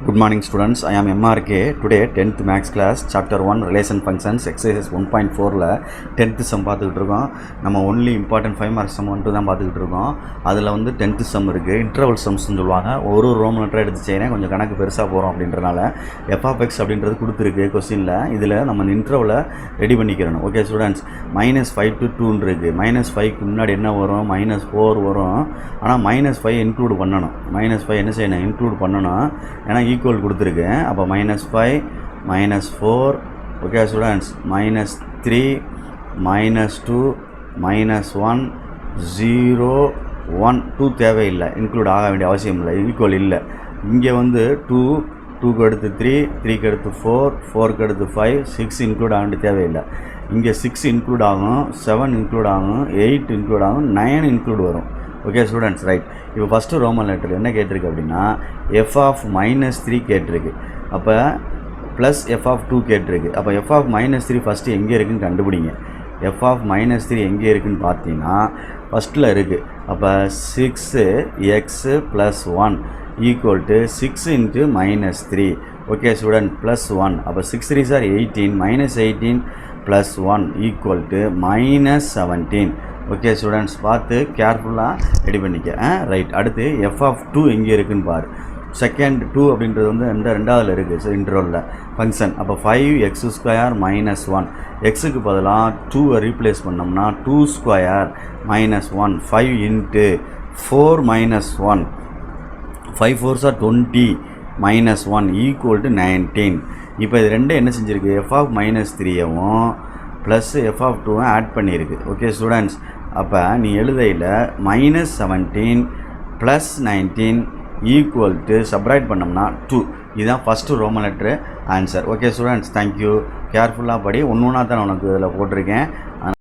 Good morning students, I am MRK. Today 10th Max class chapter 1 relation functions exercise 1.4ல 10th sum பார்த்துக்கிட்டு இருக்கோம். நம்ம only important 5 marks sum மட்டும் தான் பார்த்துக்கிட்டு இருக்கோம். அதில் வந்து 10th sum இருக்குது, interval sumsன்னு சொல்லுவாங்க. ஒரு ரோம் லெட்டர் எடுத்து செய்யறேன், கொஞ்சம் கணக்கு பெருசாக போகிறோம் அப்படின்றனால f of x அப்படின்றது கொடுத்துருக்கு கொஸ்டினில். இதில் நம்ம இன்டர்வலை ரெடி பண்ணிக்கிறணும். ஓகே ஸ்டூடெண்ட்ஸ், -5 to 2 இருக்குது. -5க்கு முன்னாடி என்ன வரும்? -4 வரும். ஆனால் -5 இன்க்ளூட் பண்ணணும். -5 என்ன செய்யணும்? இன்க்ளூட் பண்ணணும். ஏன்னா ஈக்குவல் கொடுத்துருக்கேன். அப்போ -5 -4 ஓகே ஸ்டூடெண்ட்ஸ், -3 -2 -1 0 1 2 தேவையில்லை, இன்க்ளூட் ஆக வேண்டிய அவசியம் இல்லை, ஈக்குவல் இல்லை. இங்கே வந்து 2க்கு அடுத்து 3 3க்கு அடுத்து 4 4க்கு அடுத்து 5 6 இன்க்ளூட் ஆக வேண்டிய தேவையில்லை. இங்கே 6 இன்க்ளூட் ஆகும், 7 இன்க்ளூட் ஆகும், 8 இன்க்ளூட் ஆகும், 9 இன்க்ளூட் வரும். Okay students, right. இப்போ ஃபஸ்ட்டு ரோமன் லெட்டர் என்ன கேட்டிருக்கு அப்படின்னா f of -3 கேட்டிருக்கு. அப்போ ப்ளஸ் f of 2 கேட்டிருக்கு. அப்போ f of -3 ஃபஸ்ட்டு எங்கே இருக்குதுன்னு கண்டுபிடிங்க. f of -3 எங்கே இருக்குதுன்னு பார்த்தீங்கன்னா ஃபஸ்ட்டில் இருக்குது. அப்போ 6x + 1 equal to 6 × -3. Okay student, +1. அப்போ 6 3s are 18 -18 + 1 equal to -17. Okay students, பார்த்து கேர்ஃபுல்லாக ரெடி பண்ணிக்க. ரைட். அடுத்து f of 2 எங்கே இருக்குதுன்னு பாரு. செகண்ட் 2 அப்படின்றது வந்து ரெண்டாவதுல இருக்குது. ஸோ இன்டர்வலில் ஃபங்க்ஷன். அப்போ 5x² - 1 எக்ஸுக்கு பதிலாக 2வை ரீப்ளேஸ் பண்ணோம்னா 2² - 1 5 × 4 - 1 5 4s are 20 -1 ஈக்குவல் டு 19. இப்போ இது ரெண்டும் என்ன செஞ்சுருக்கு? f of -3வும் ப்ளஸ் f of 2வும் ஆட் பண்ணியிருக்கு. ஓகே ஸ்டூடெண்ட்ஸ், அப்போ நீ எழுதையில் -17 + 19 ஈக்குவல் டு சப்ராக்ட் பண்ணோம்னா 2. இதுதான் first Roman letter answer. Okay students, thank you. கேர்ஃபுல்லாக படி. ஒன்று ஒன்றா தான் உனக்கு இதில் போட்டிருக்கேன்.